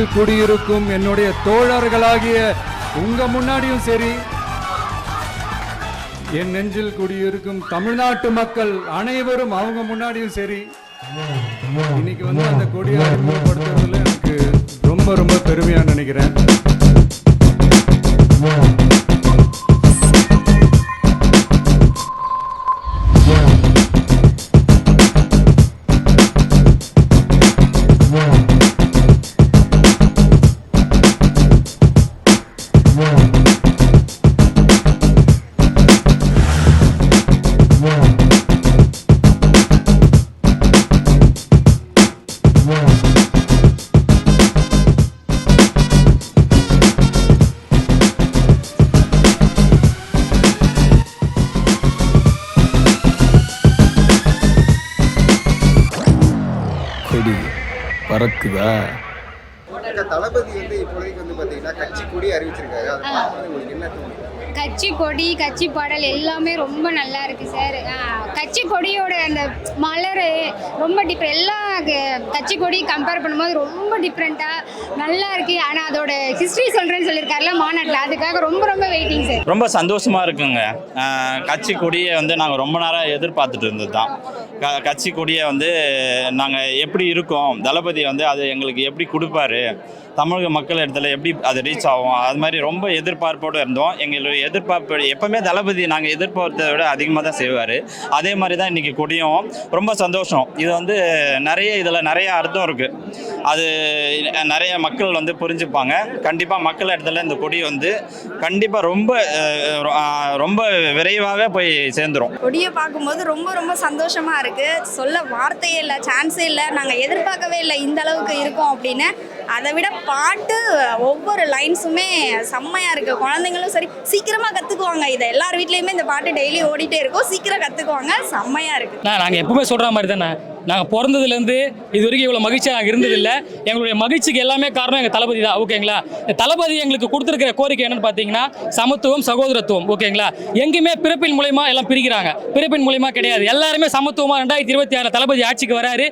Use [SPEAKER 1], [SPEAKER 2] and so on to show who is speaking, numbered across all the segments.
[SPEAKER 1] நெஞ்சில் குடியிருக்கும் என்னுடைய தோழர்களாகிய உங்க முன்னாடியும் சரி, என் நெஞ்சில் குடியிருக்கும் தமிழ்நாட்டு மக்கள் அனைவரும் அவங்க முன்னாடியும் சரி, இன்னைக்கு அந்த கொடியை அறிமுகப்படுத்துறதுல எனக்கு ரொம்ப ரொம்ப பெருமையா நினைக்கிறேன்.
[SPEAKER 2] கொடி பறக்குதா?
[SPEAKER 3] தளபதி இப்போதைக்கு பார்த்தீங்கன்னா கட்சி கொடி அறிவிச்சிருக்காரு. அது பார்க்கும்போது உங்களுக்கு என்ன தோணுது?
[SPEAKER 4] கட்சி கொடி, கட்சி பாடல் எல்லாமே ரொம்ப நல்லா இருக்கு சார். கட்சி கொடியோட அந்த மலர் ரொம்ப டிஃப்ரெண்ட். எல்லா கட்சி கொடி கம்பேர் பண்ணும்போது ரொம்ப டிஃப்ரெண்ட்டாக நல்லா இருக்கு. ஆனால் அதோட ஹிஸ்ட்ரி சொல்கிறேன்னு சொல்லியிருக்காருல மாநாட்டில், அதுக்காக ரொம்ப ரொம்ப வெயிட்டிங் சார்.
[SPEAKER 5] ரொம்ப சந்தோஷமாக இருக்குங்க. கட்சி கொடியை நாங்கள் ரொம்ப நேரம் எதிர்பார்த்துட்டு இருந்தது தான். கட்சி கொடியை நாங்கள் எப்படி இருக்கோம், தளபதி அது எங்களுக்கு எப்படி கொடுப்பாரு, தமிழக மக்கள் இடத்துல எப்படி அது ரீச் ஆகும், அது மாதிரி ரொம்ப எதிர்பார்ப்போடு இருந்தோம். எங்களுடைய எதிர்பார்ப்பு எப்போவுமே தளபதி நாங்கள் எதிர்பார்த்ததை விட அதிகமாக தான் செய்வார். அதே மாதிரி தான் இன்றைக்கி கொடியும். ரொம்ப சந்தோஷம். இது இதில் நிறைய அர்த்தம் இருக்குது. அது நிறைய மக்கள் புரிஞ்சுப்பாங்க. கண்டிப்பாக மக்கள் இடத்துல இந்த கொடி கண்டிப்பாக ரொம்ப ரொம்ப விரைவாக போய் சேர்ந்துடும்.
[SPEAKER 6] கொடியை பார்க்கும்போது ரொம்ப ரொம்ப சந்தோஷமாக இருக்குது. சொல்ல வார்த்தையே இல்லை, சான்ஸே இல்லை. நாங்கள் எதிர்பார்க்கவே இல்லை இந்த அளவுக்கு இருக்கும் அப்படின்னு. அதை விட பாட்டு ஒவ்வொரு லைன்ஸுமே செம்மையாக இருக்குது. குழந்தைங்களும் சரி சீக்கிரமாக கற்றுக்குவாங்க. இதை எல்லார் வீட்லேயுமே இந்த பாட்டு டெய்லி ஓடிட்டே இருக்கும். சீக்கிரம் கற்றுக்குவாங்க. செம்மையாக இருக்குது.
[SPEAKER 7] நாங்கள் எப்பவுமே சொல்கிற மாதிரி தானே, நாங்கள் பிறந்ததுலேருந்து இது வரைக்கும் இவ்வளோ மகிழ்ச்சியாக நாங்கள் இருந்ததில்லை. எங்களுடைய மகிழ்ச்சிக்கு எல்லாமே காரணம் எங்கள் தளபதி தான். ஓகேங்களா? தளபதி எங்களுக்கு கொடுத்துருக்கிற கோரிக்கை என்னென்னு பார்த்தீங்கன்னா சமத்துவம், சகோதரத்துவம். ஓகேங்களா? எங்கேயுமே பிறப்பின் மூலயமா எல்லாம் பிரிக்கிறாங்க. பிறப்பின் மூலயமா கிடையாது. எல்லாருமே சமத்துவமாக 2026 தளபதி ஆட்சிக்கு வராரு.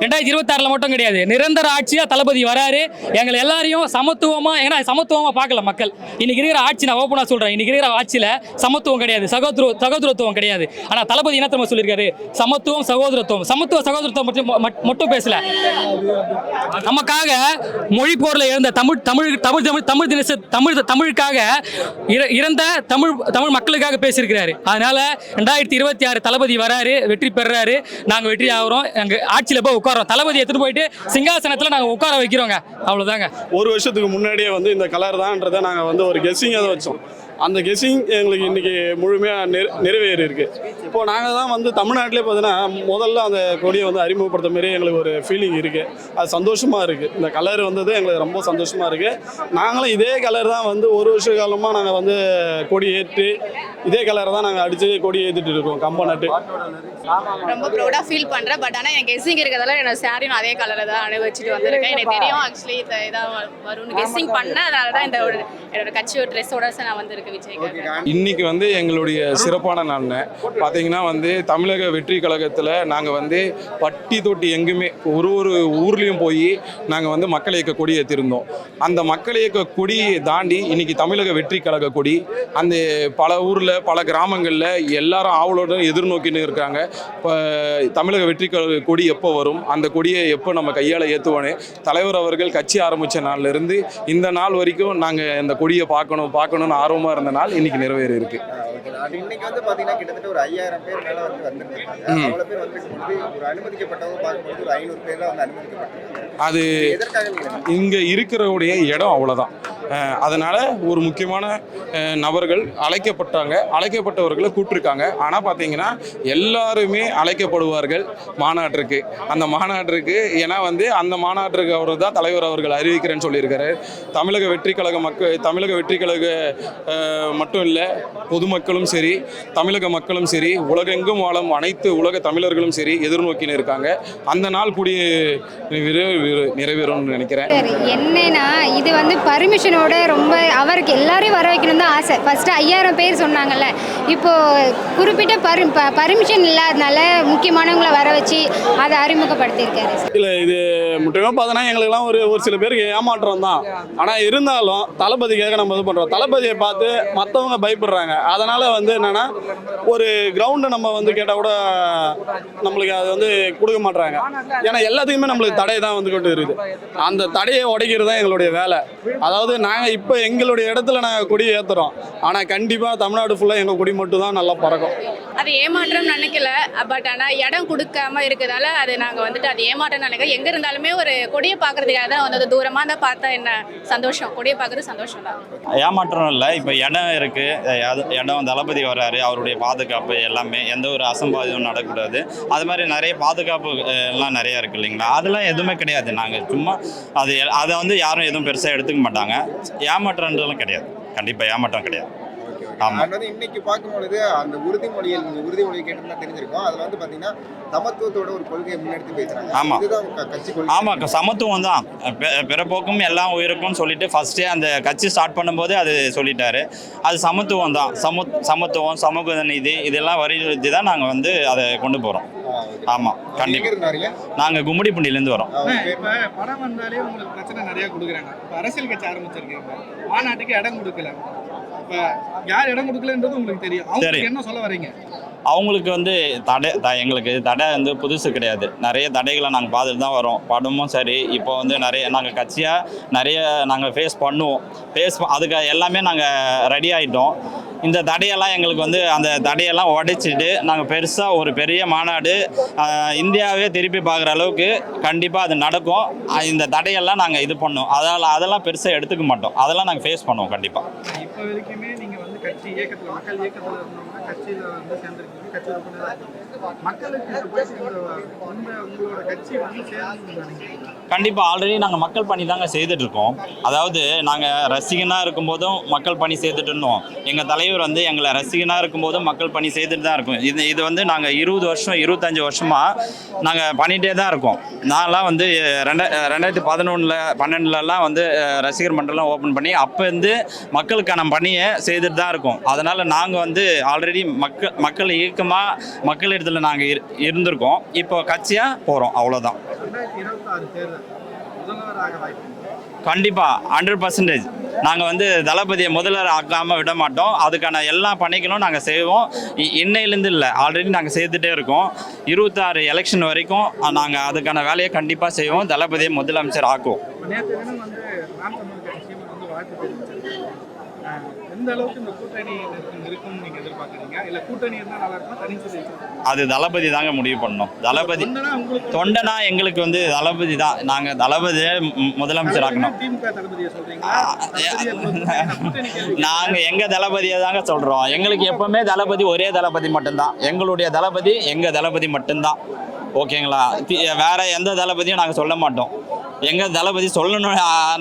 [SPEAKER 7] 2026 மட்டும் கிடையாது, நிரந்தர ஆட்சியாக தளபதி வராரு. எங்களை எல்லாரையும் சமத்துவமாக, ஏன்னா சமத்துவமாக பார்க்கல மக்கள். இன்னைக்கு இருக்கிற ஆட்சி, நான் ஓப்பனாக சொல்கிறேன், இன்னைக்கு இருக்கிற ஆட்சியில் சமத்துவம் கிடையாது, சகோதரத்துவம் கிடையாது. ஆனால் தளபதி என்ன தெரியுமா சொல்லியிருக்காரு? சமத்துவம், சகோதரத்துவம். சகோதரத்துவம் மட்டும் பேசல, நமக்காக மொழி போர்ல இறந்த தமிழுக்காக இறந்த தமிழ் மக்களுக்காக பேசியிருக்கிறாரு. அதனால 2026 தளபதி வராரு, வெற்றி பெறாரு. நாங்க வெற்றி ஆகிறோம். எங்க ஆட்சியில போய் உட்காரோம். தளபதி எடுத்துட்டு போயிட்டு சிங்காசனத்துல நாங்க உட்கார வைக்கிறோங்க. அவ்வளவுதாங்க.
[SPEAKER 8] ஒரு வருஷத்துக்கு முன்னாடியே இந்த கலர் தான்றதை நாங்கள் ஒரு கெஸ்ஸிங் அதை வச்சோம். அந்த கெஸ்ஸிங் எங்களுக்கு இன்றைக்கி முழுமையாக நிறைவேறி இருக்குது. இப்போது நாங்கள் தான் தமிழ்நாட்டிலே பார்த்தீங்கன்னா முதல்ல அந்த கொடியை அறிமுகப்படுத்த மாரி எங்களுக்கு ஒரு ஃபீலிங் இருக்குது. அது சந்தோஷமாக இருக்குது. இந்த கலர் வந்தது எங்களுக்கு ரொம்ப சந்தோஷமாக இருக்குது. நாங்களும் இதே கலர் தான் ஒரு வருஷ காலமாக நாங்கள் கொடி ஏற்றி இதே கலரை தான் நாங்கள் அடித்து கொடி ஏற்றிட்டு இருக்கோம். கம்ப நட்டு
[SPEAKER 6] ரொம்ப ப்ரௌடாக ஃபீல் பண்ணுறேன். பட் ஆனால் எனக்கு கெஸ்ஸிங் இருக்கிறதால என்னோட சாரி நான் அதே கலரை தான் அனுபவிச்சுட்டு வந்திருக்கேன். எனக்கு தெரியும் ஆக்சுவலி இதாக வரும்னு கெஸ்ஸிங் பண்ணேன். அதனால தான் என்னோட கட்சியோட ட்ரெஸ்ஸோட நான் வந்திருக்கேன்.
[SPEAKER 2] இன்னைக்கு எங்களுடைய சிறப்பான நாள்னு பார்த்தீங்கன்னா தமிழக வெற்றி கழகத்தில் நாங்கள் பட்டி தொட்டி எங்குமே ஒரு ஊர்லேயும் போய் நாங்கள் மக்கள் இயக்க கொடி ஏற்றிருந்தோம். அந்த மக்கள் இயக்க கொடியை தாண்டி இன்னைக்கு தமிழக வெற்றி கழக கொடி அந்த பல ஊரில் பல கிராமங்களில் எல்லாரும் ஆவலோடு எதிர்நோக்கின்னு இருக்காங்க. இப்போ தமிழக வெற்றி கழக கொடி எப்போ வரும், அந்த கொடியை எப்போ நம்ம கையால் ஏற்றுவானே. தலைவர் அவர்கள் கட்சி ஆரம்பித்த நாள்லேருந்து இந்த நாள் வரைக்கும் நாங்கள் இந்த கொடியை பார்க்கணும்னு ஆர்வமாக இருந்த நாள் இன்னைக்கு நிறைவேறி இருக்கு.
[SPEAKER 3] இன்னைக்கு பாத்தீங்கன்னா கிட்டத்தட்ட ஒரு 5000 பேர் மேல வந்திருக்காங்க. அவ்வளவு பேர் ஒரு அனுமதிக்கப்பட்டவங்க பார்க்கும்போது ஒரு 500 பேர் தான் அனுமதிக்கப்பட்டாங்க.
[SPEAKER 2] அது இங்க இருக்கிறவுடைய இடம் அவ்வளவுதான். அதனால ஒரு முக்கியமான நபர்கள் அழைக்கப்பட்டவர்களை கூப்பிட்டுருக்காங்க. ஆனால் பார்த்தீங்கன்னா எல்லாருமே அழைக்கப்படுவார்கள் மாநாட்டிற்கு. அந்த மாநாட்டிற்கு ஏன்னா அந்த மாநாட்டிற்கு அவர் தான் தலைவர் அவர்கள் அறிவிக்கிறேன்னு சொல்லியிருக்காரு. தமிழக வெற்றி கழக மட்டும் இல்லை, பொதுமக்களும் சரி, தமிழக மக்களும் சரி, உலகெங்கும் வாழும் அனைத்து உலக தமிழர்களும் சரி எதிர்நோக்கின்னு இருக்காங்க. அந்த நாள் கூடிய நிறைவேறும்னு நினைக்கிறேன்.
[SPEAKER 4] என்னன்னா இது பர்மிஷன் பர்மிஷனோட ரொம்ப அவருக்கு எல்லாரையும் வர வைக்கணும் தான் ஆசை. ஃபஸ்ட்டு 5000 பேர் சொன்னாங்கல்ல, இப்போது குறிப்பிட்ட பர்மிஷன் இல்லாதனால முக்கியமானவங்களை வர வச்சு அதை அறிமுகப்படுத்தியிருக்காரு.
[SPEAKER 8] இல்லை இது முற்றிலுமா பார்த்தோன்னா எங்களுக்குலாம் ஒரு சில பேருக்கு ஏமாற்றம் தான். ஆனால் இருந்தாலும் தளபதிக்காக நம்ம இது பண்ணுறோம். தளபதியை பார்த்து மற்றவங்க பயப்படுறாங்க. அதனால் வந்து என்னென்னா ஒரு கிரவுண்டை நம்ம வந்து கேட்டால் கூட நம்மளுக்கு அது வந்து கொடுக்க மாட்றாங்க. ஏன்னா எல்லாத்துக்குமே நம்மளுக்கு தடை தான் வந்து கொண்டு இருக்குது. அந்த தடையை உடைக்கிறது தான் எங்களுடைய வேலை. அதாவது நாங்கள் இப்போ எங்களுடைய இடத்துல நாங்கள் கொடி ஏற்றுறோம். ஆனால் கண்டிப்பாக தமிழ்நாடு ஃபுல்லாக எங்கள் கொடி மட்டும் தான் நல்லா பறக்கும்.
[SPEAKER 9] அது ஏமாற்றம் நினைக்கல. பட் ஆனால் இடம் கொடுக்காம இருக்கிறதால அது நாங்கள் வந்துட்டு அது ஏமாற்றம் நினைக்கிறோம். எங்கே இருந்தாலுமே ஒரு கொடியை பார்க்கறதுக்காக தான் வந்து தூரமாக தான் பார்த்தா என்ன சந்தோஷம். கொடியை பார்க்குறது சந்தோஷம் தான்.
[SPEAKER 5] ஏமாற்றம் இல்லை. இப்போ இடம் இருக்குது, இடம் தளபதி வர்றாரு, அவருடைய பாதுகாப்பு எல்லாமே எந்த ஒரு அசம்பாவிதம் நடக்கக்கூடாது. அது மாதிரி நிறைய பாதுகாப்பு எல்லாம் நிறையா இருக்குது இல்லைங்களா, அதெல்லாம் எதுவுமே கிடையாது. நாங்கள் சும்மா அதை வந்து யாரும் எதுவும் பெருசாக எடுத்துக்க மாட்டாங்க. ஏமாற்றம்ன்றதுலாம் கிடையாது, கண்டிப்பாக ஏமாற்றம் கிடையாது. ஆமாம்,
[SPEAKER 3] அது வந்து இன்னைக்கு பார்க்கும்பொழுது அந்த உறுதிமொழியை கேட்டு தெரிஞ்சிருக்கோம். அதில் வந்து பார்த்தீங்கன்னா சமத்துவத்தோட ஒரு கொள்கையை முன்னெடுத்து பேசுறாங்க.
[SPEAKER 5] ஆமாம்
[SPEAKER 3] இதுதான் கட்சி கொள்கை.
[SPEAKER 5] ஆமாம், சமத்துவம் தான். பிறப்போக்கும் எல்லாம் உயிருக்கும் சொல்லிட்டு ஃபஸ்ட்டே அந்த கட்சி ஸ்டார்ட் பண்ணும்போது அது சொல்லிட்டாரு. அது சமத்துவம் தான். சமத்துவம், சமூக நீதி இதெல்லாம் வலியுறுத்தி தான் நாங்கள் வந்து அதை கொண்டு போகிறோம். ஆமாம், கண்டிப்பாக. நாங்கள் கும்மிடிப்பூண்டியிலேருந்து வரோம்.
[SPEAKER 10] இப்போ படம் வந்தாலே உங்களுக்கு பிரச்சனை நிறைய கொடுக்குறாங்க. இப்போ அரசியல் கட்சி ஆரம்பிச்சிருக்கீங்க, மாநாட்டுக்கு இடம் கொடுக்கல. இப்போ யார் இடம் கொடுக்கலன்றது உங்களுக்கு தெரியும். அவங்க என்ன சொல்ல வரீங்க?
[SPEAKER 5] அவங்களுக்கு வந்து எங்களுக்கு தடை வந்து புதுசு கிடையாது. நிறைய தடைகளை நாங்கள் பார்த்துட்டு தான் வரோம். படமும் சரி, இப்போ வந்து நிறைய நாங்கள் கட்சியாக நிறைய நாங்கள் ஃபேஸ் பண்ணுவோம். அதுக்கு எல்லாமே நாங்கள் ரெடி ஆகிட்டோம். இந்த தடையெல்லாம் எங்களுக்கு வந்து அந்த தடையெல்லாம் உடைச்சிட்டு நாங்கள் பெருசாக ஒரு பெரிய மாநாடு இந்தியாவே திருப்பி பார்க்குற அளவுக்கு கண்டிப்பாக அது நடக்கும். இந்த தடையெல்லாம் நாங்கள் இது பண்ணோம். அதெல்லாம் பெருசாக எடுத்துக்க மாட்டோம். அதெல்லாம் நாங்கள் ஃபேஸ் பண்ணுவோம் கண்டிப்பாக.
[SPEAKER 10] இப்போ வரைக்குமே நீங்கள் வந்து கட்சி இயக்கத்தில் மக்கள் இயக்கத்தில் இருந்தவங்க கட்சியில் வந்து சேர்ந்துருக்கீங்க, கட்சி மக்களுக்கு உங்களோட கட்சி வந்து சேர்ந்து
[SPEAKER 5] கண்டிப்பாக ஆல்ரெடி நாங்கள் மக்கள் பணி தாங்க செய்துட்ருக்கோம். அதாவது நாங்கள் ரசிகனாக இருக்கும்போதும் மக்கள் பணி செய்துட்டு இருந்தோம். எங்கள் தலைவர் வந்து எங்களை ரசிகனாக இருக்கும்போதும் மக்கள் பணி செய்துட்டு தான் இருக்கும். இது வந்து நாங்கள் 20 வருஷம் 25 வருஷமாக நாங்கள் பண்ணிகிட்டே தான் இருக்கோம். நான்லாம் வந்து 2011-12 வந்து ரசிகர் மன்றம்லாம் ஓப்பன் பண்ணி அப்போ வந்து மக்களுக்கான பணியை செய்துட்டு தான் இருக்கோம். அதனால் நாங்கள் வந்து ஆல்ரெடி மக்கள் இயக்கமாக மக்கள் இடத்துல நாங்கள் இருந்திருக்கோம். இப்போ கட்சியாக போகிறோம், அவ்வளோதான்.
[SPEAKER 10] 2026 தேர்தல் முதல்வராக வாய்ப்பு
[SPEAKER 5] கண்டிப்பாக 100% நாங்கள் வந்து தளபதியை முதல்வர் ஆக்காமல் விட மாட்டோம். அதுக்கான எல்லா பணிகளும் நாங்கள் செய்வோம். இன்னையிலேருந்து இல்லை, ஆல்ரெடி நாங்கள் செய்துகிட்டே இருக்கோம். 26 எலெக்ஷன் வரைக்கும் நாங்கள் அதுக்கான வேலையை கண்டிப்பாக செய்வோம். தளபதியை முதலமைச்சர் ஆக்குவோம்.
[SPEAKER 10] நேற்று தினம் வந்து நாம் தமிழ் கட்சியும் வந்து வாழ்த்து தெரிவிச்சிருக்காங்க. எந்த அளவுக்கு இந்த கூட்டணி இருக்கும்னு நீங்கள் எதிர்பார்க்குறீங்க? இல்லை கூட்டணி இருந்தால் நல்லா இருக்குமா, தனிச்சு?
[SPEAKER 5] அது தளபதி தாங்க முடிவு பண்ணணும். தளபதி தொண்டனா எங்களுக்கு வந்து தளபதி தான். நாங்கள் தளபதியை முதலமைச்சர் ஆக்கணும். நாங்கள் எங்கள் தளபதியை தாங்க சொல்கிறோம். எங்களுக்கு எப்பவுமே தளபதி ஒரே தளபதி மட்டும்தான். எங்களுடைய தளபதி எங்கள் தளபதி மட்டும்தான். ஓகேங்களா? வேற எந்த தளபதியும் நாங்கள் சொல்ல மாட்டோம். எங்கள் தளபதி சொல்லணும்,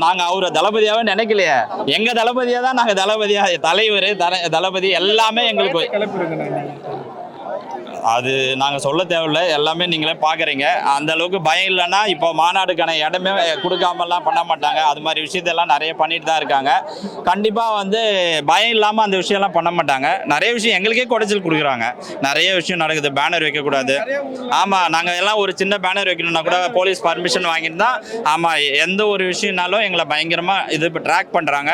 [SPEAKER 5] நாங்கள் அவரை தளபதியாகவே நினைக்கலையே. எங்கள் தளபதியாக தான் நாங்கள் தளபதியாக, தலைவர் தளபதி எல்லாமே எங்களுக்கு அது நாங்கள் சொல்ல தேவையில்லை. எல்லாமே நீங்களே பார்க்குறீங்க. அந்த அளவுக்கு பயம் இல்லைன்னா இப்போ மாநாடுக்கான இடமே கொடுக்காமலாம் பண்ண மாட்டாங்க. அது மாதிரி விஷயத்தெல்லாம் நிறைய பண்ணிட்டு தான் இருக்காங்க. கண்டிப்பாக வந்து பயம் இல்லாமல் அந்த விஷயம்லாம் பண்ண மாட்டாங்க. நிறைய விஷயம் எங்களுக்கே குடைச்சல் கொடுக்குறாங்க. நிறைய விஷயம் நடக்குது. பேனர் வைக்கக்கூடாது. ஆமாம், நாங்கள் எல்லாம் ஒரு சின்ன பேனர் வைக்கணும்னா கூட போலீஸ் பர்மிஷன் வாங்கிட்டு தான். ஆமாம், எந்த ஒரு விஷயம்னாலும் எங்களை பயங்கரமாக இது ட்ராக் பண்ணுறாங்க.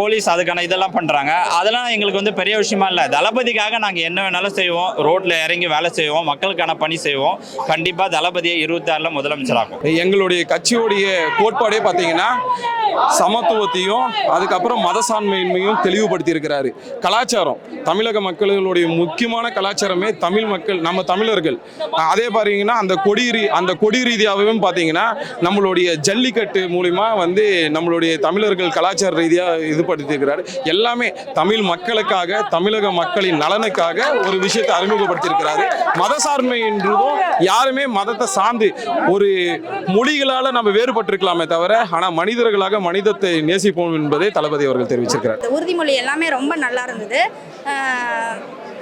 [SPEAKER 5] போலீஸ் அதுக்கான இதெல்லாம் பண்ணுறாங்க. அதெல்லாம் எங்களுக்கு வந்து பெரிய விஷயமா இல்லை. தளபதிக்காக நாங்கள் என்ன வேணாலும் செய்வோம். ரோட்டில் இறங்கி வேலை செய்வோம். மக்களுக்கான பணி செய்வோம். கண்டிப்பாக தளபதியை 26 முதலமைச்சராகும்.
[SPEAKER 2] எங்களுடைய கட்சியோடைய கோட்பாடே பார்த்தீங்கன்னா சமத்துவத்தையும் அதுக்கப்புறம் மதசான்மையின்மையும் தெளிவுபடுத்தி இருக்கிறாரு. கலாச்சாரம், தமிழக மக்களுடைய முக்கியமான கலாச்சாரமே தமிழ் மக்கள், நம்ம தமிழர்கள். அதே பார்த்தீங்கன்னா அந்த கொடி ரீதியாகவும் பார்த்தீங்கன்னா நம்மளுடைய ஜல்லிக்கட்டு மூலிமா வந்து நம்மளுடைய தமிழர்கள் கலாச்சார ரீதியாக இது படுத்தியிருக்கிறாரு. எல்லாமே தமிழ் மக்களுக்காக, தமிழக மக்களின் நலனுக்காக ஒரு விஷயத்தை அறிமுகப்படுத்தியிருக்கிறாரு. மதசார்மை என்றதும் யாருமே மதத்தை சார்ந்து ஒரு மொழிகளால் நம்ம வேறுபட்டிருக்கலாமே தவிர, ஆனால் மனிதர்களாக மனிதத்தை நேசிப்போம் என்பதை தளபதி அவர்கள் தெரிவிச்சிருக்கிறார்.
[SPEAKER 6] உறுதிமொழி எல்லாமே ரொம்ப நல்லா இருந்தது.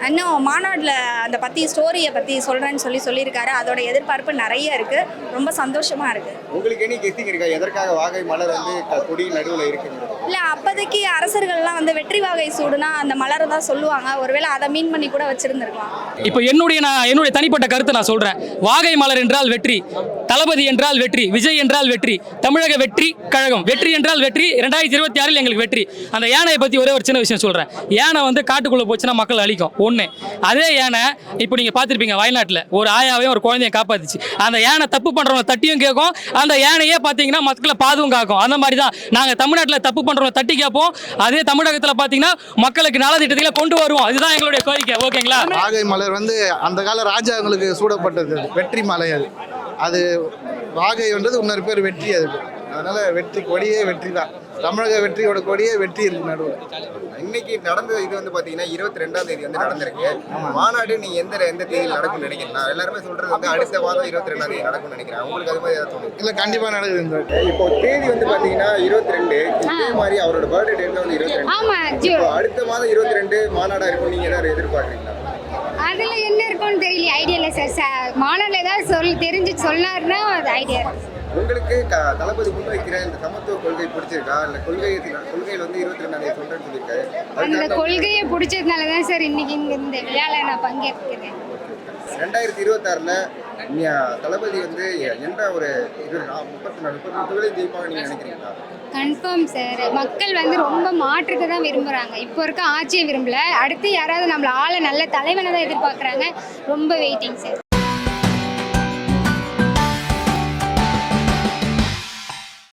[SPEAKER 6] இன்னும் மாநாட்டில் அந்த ஸ்டோரியை பற்றி சொல்கிறேன்னு சொல்லியிருக்காரு. அதோட எதிர்பார்ப்பு நிறைய இருக்குது. ரொம்ப சந்தோஷமாக இருக்குது.
[SPEAKER 3] உங்களுக்கு என்ன கெஸ்டிங் இருக்கா எதற்காக வாகை மலர் வந்து கொடி நடுவில் இருக்குங்கிறது?
[SPEAKER 6] இல்லை, அப்போதைக்கு அரசர்கள்லாம் வந்து வெற்றி வாகை சூடுனா அந்த மலரை தான் சொல்லுவாங்க. ஒருவேளை அதை மீன் பண்ணி கூட வச்சுருந்துருக்கலாம்.
[SPEAKER 7] இப்போ என்னுடைய தனிப்பட்ட கருத்தை நான் சொல்கிறேன். வாகை மலர் என்றால் வெற்றி, தளபதி என்றால் வெற்றி, விஜய் என்றால் வெற்றி, தமிழக வெற்றி கழகம் வெற்றி என்றால் வெற்றி. 2026 எங்களுக்கு வெற்றி. அந்த யானையை பற்றி ஒரே ஒரு சின்ன விஷயம் சொல்கிறேன். யானை வந்து காட்டுக்குள்ளே போச்சுன்னா மக்கள் அழிக்கும் ஒன்று. அதே யானை இப்போ நீங்கள் பார்த்துருப்பீங்க வயநாட்டில் ஒரு ஆயாவையும் ஒரு குழந்தைய காப்பாத்துச்சு. அந்த யானை தப்பு பண்ணுறவங்க தட்டியும் கேட்கும், அந்த யானையே பார்த்தீங்கன்னா மக்களை பாதுவும் காக்கும். அந்த மாதிரி தான் நாங்கள் தமிழ்நாட்டில் தப்பு பண்ணுறவங்க தட்டி கேட்போம். அதே தமிழகத்தில் பார்த்தீங்கன்னா மக்களுக்கு நலத்திட்டத்தில் கொண்டு வருவோம். அதுதான் எங்களுடைய கோரிக்கை. ஓகேங்களா?
[SPEAKER 10] வாகை மலர் வந்து அந்த கால ராஜாங்களுக்கு சூடப்பட்டது, வெற்றி மலை. அது வாகைன்றது இன்னொரு பேர் வெற்றி. அதுக்கு அதனால வெற்றி கொடியே வெற்றி தான். தமிழக வெற்றியோட கொடியே வெற்றி இருக்கு நடுவில்.
[SPEAKER 3] இன்னைக்கு நடந்த இது வந்து பாத்தீங்கன்னா 22ஆம் தேதி வந்து நடந்திருக்கு. மாநாடு நீ எந்த தேதியில் நடக்கும்னு நினைக்கிறேன்? நான் எல்லாருமே சொல்றது வந்து அடுத்த வாரம் 22ஆம் தேதி நடக்கும்னு நினைக்கிறேன். உங்களுக்கு அது மாதிரி ஏதாவது தோணுது?
[SPEAKER 10] இல்லை, கண்டிப்பாக நடக்குது.
[SPEAKER 3] இப்போ தேதி வந்து பாத்தீங்கன்னா 22. இதே மாதிரி அவரோட பர்த்டே டேட் வந்து 22.
[SPEAKER 4] ஆமா,
[SPEAKER 3] இப்போ அடுத்த மாதம் 22 மாநாடா இருக்கும். நீங்க ஏதாவது எதிர்பார்க்குறீங்களா?
[SPEAKER 4] அதுல என்ன இருக்கும்னு தெரியல, ஐடியா இல்லை சார். மாநாட்டில் ஏதாவது தெரிஞ்சு சொன்னாருன்னா அது ஐடியா இருக்கு.
[SPEAKER 3] உங்களுக்கு தளபதி முன்வைக்கிற இந்த சமத்துவ கொள்கை பிடிச்சிருக்கா? இல்ல கொள்கையில் வந்து 22ஆம் தேதி சொல்றேன்னு சொல்லியிருக்காரு.
[SPEAKER 4] அந்த கொள்கையை பிடிச்சதுனால தான் சார் இன்னைக்கு இந்த விழாவில் நான் பங்கேற்கிறேன்.
[SPEAKER 3] 2026ல தளபதி வந்து எந்த ஒரு 34 ஜெயிப்பாங்க நீங்க நினைக்கிறீங்களா?
[SPEAKER 4] Confirm sir. மக்கள் வந்து ரொம்ப மாற்றத்தை தான் விரும்புகிறாங்க. இப்போ இருக்க ஆட்சியை விரும்பல. அடுத்து யாராவது நம்மள நல்ல தலைவனை தான் எதிர்பார்க்குறாங்க. ரொம்ப வெயிட்டிங் சார்.